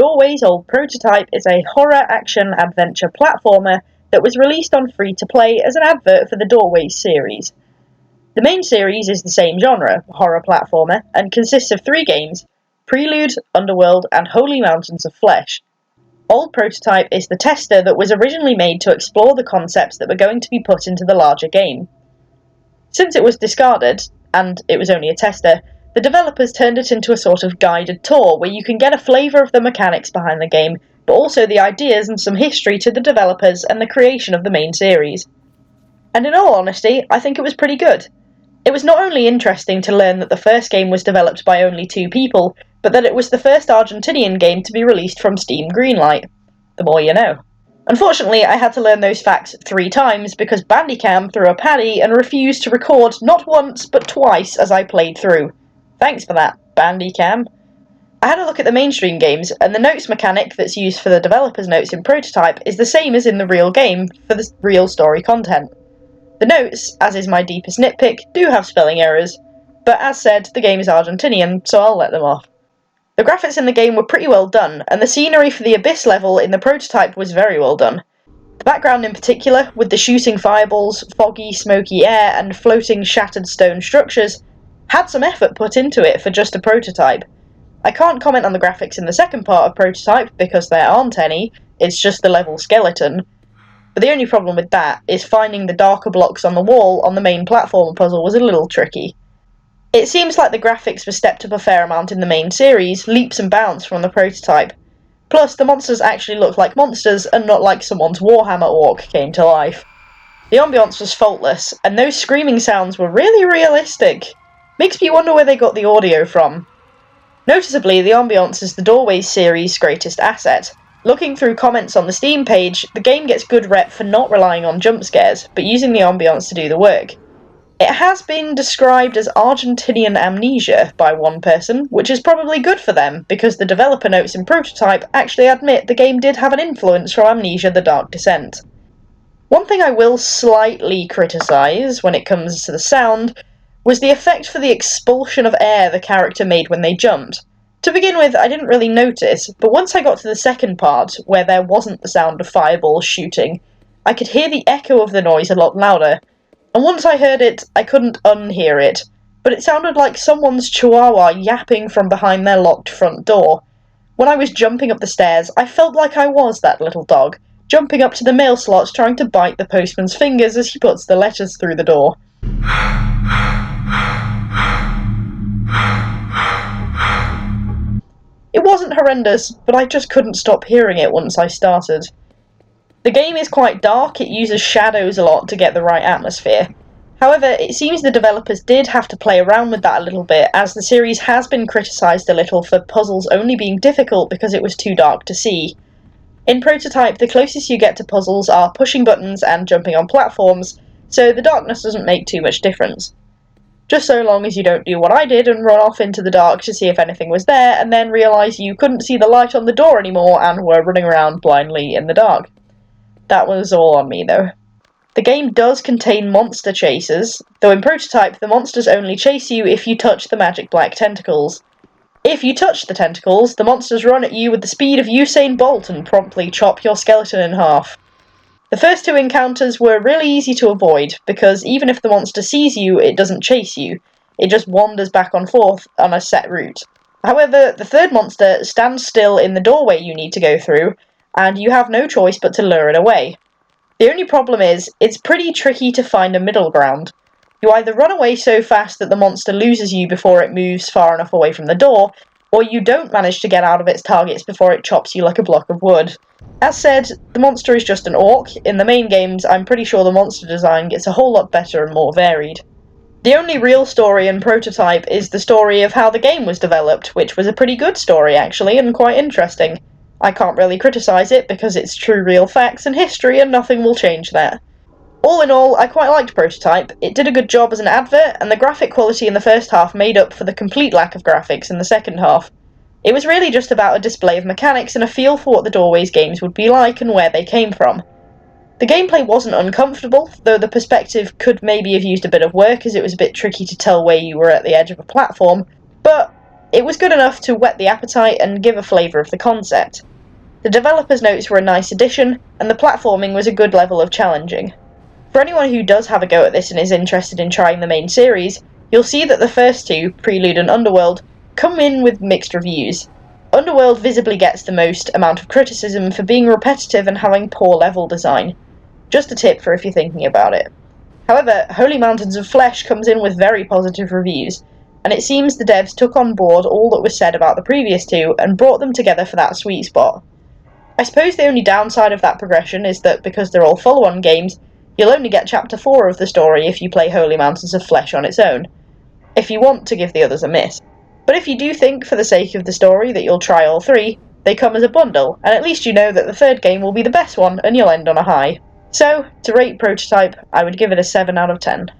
Doorway's old prototype is a horror action adventure platformer that was released on free-to-play as an advert for the Doorways series. The main series is the same genre, horror platformer, and consists of 3 games: Prelude, Underworld, and Holy Mountains of Flesh. Old Prototype is the tester that was originally made to explore the concepts that were going to be put into the larger game. Since it was discarded, and it was only a tester, the developers turned it into a sort of guided tour where you can get a flavour of the mechanics behind the game, but also the ideas and some history to the developers and the creation of the main series. And in all honesty, I think it was pretty good. It was not only interesting to learn that the first game was developed by only 2 people, but that it was the first Argentinian game to be released from Steam Greenlight. The more you know. Unfortunately, I had to learn those facts 3 times because Bandicam threw a paddy and refused to record not once but twice as I played through. Thanks for that, Bandicam. I had a look at the mainstream games, and the notes mechanic that's used for the developer's notes in Prototype is the same as in the real game for the real story content. The notes, as is my deepest nitpick, do have spelling errors, but as said, the game is Argentinian, so I'll let them off. The graphics in the game were pretty well done, and the scenery for the Abyss level in the Prototype was very well done. The background in particular, with the shooting fireballs, foggy, smoky air, and floating shattered stone structures, had some effort put into it for just a Prototype. I can't comment on the graphics in the second part of Prototype because there aren't any, it's just the level skeleton. But the only problem with that is finding the darker blocks on the wall on the main platformer puzzle was a little tricky. It seems like the graphics were stepped up a fair amount in the main series, leaps and bounds from the Prototype. Plus, the monsters actually look like monsters and not like someone's Warhammer orc came to life. The ambience was faultless, and those screaming sounds were really realistic. Makes me wonder where they got the audio from. Noticeably, the ambience is the Doorways series' greatest asset. Looking through comments on the Steam page, the game gets good rep for not relying on jump scares, but using the ambience to do the work. It has been described as Argentinian amnesia by one person, which is probably good for them, because the developer notes in Prototype actually admit the game did have an influence from Amnesia: The Dark Descent. One thing I will slightly criticise when it comes to the sound was the effect for the expulsion of air the character made when they jumped. To begin with, I didn't really notice, but once I got to the second part, where there wasn't the sound of fireballs shooting, I could hear the echo of the noise a lot louder. And once I heard it, I couldn't unhear it, but it sounded like someone's chihuahua yapping from behind their locked front door. When I was jumping up the stairs, I felt like I was that little dog, jumping up to the mail slots trying to bite the postman's fingers as he puts the letters through the door. It wasn't horrendous, but I just couldn't stop hearing it once I started. The game is quite dark, it uses shadows a lot to get the right atmosphere. However, it seems the developers did have to play around with that a little bit, as the series has been criticised a little for puzzles only being difficult because it was too dark to see. In Prototype, the closest you get to puzzles are pushing buttons and jumping on platforms, so the darkness doesn't make too much difference. Just so long as you don't do what I did and run off into the dark to see if anything was there, and then realise you couldn't see the light on the door anymore and were running around blindly in the dark. That was all on me, though. The game does contain monster chases, though in Prototype the monsters only chase you if you touch the magic black tentacles. If you touch the tentacles, the monsters run at you with the speed of Usain Bolt and promptly chop your skeleton in half. The first 2 encounters were really easy to avoid, because even if the monster sees you, it doesn't chase you. It just wanders back and forth on a set route. However, the 3rd monster stands still in the doorway you need to go through, and you have no choice but to lure it away. The only problem is, it's pretty tricky to find a middle ground. You either run away so fast that the monster loses you before it moves far enough away from the door, or you don't manage to get out of its targets before it chops you like a block of wood. As said, the monster is just an orc. In the main games, I'm pretty sure the monster design gets a whole lot better and more varied. The only real story in Prototype is the story of how the game was developed, which was a pretty good story actually, and quite interesting. I can't really criticise it because it's true real facts and history and nothing will change that. All in all, I quite liked Prototype. It did a good job as an advert, and the graphic quality in the first half made up for the complete lack of graphics in the second half. It was really just about a display of mechanics and a feel for what the Doorways games would be like and where they came from. The gameplay wasn't uncomfortable, though the perspective could maybe have used a bit of work as it was a bit tricky to tell where you were at the edge of a platform, but It was good enough to whet the appetite and give a flavour of the concept. The developer's notes were a nice addition, and the platforming was a good level of challenging. For anyone who does have a go at this and is interested in trying the main series, you'll see that the first two, Prelude and Underworld, come in with mixed reviews. Underworld visibly gets the most amount of criticism for being repetitive and having poor level design. Just a tip for if you're thinking about it. However, Holy Mountains of Flesh comes in with very positive reviews, and it seems the devs took on board all that was said about the previous two and brought them together for that sweet spot. I suppose the only downside of that progression is that because they're all follow-on games, you'll only get Chapter 4 of the story if you play Holy Mountains of Flesh on its own, if you want to give the others a miss. But if you do think, for the sake of the story, that you'll try all three, they come as a bundle, and at least you know that the third game will be the best one and you'll end on a high. So, to rate Prototype, I would give it a 7 out of 10.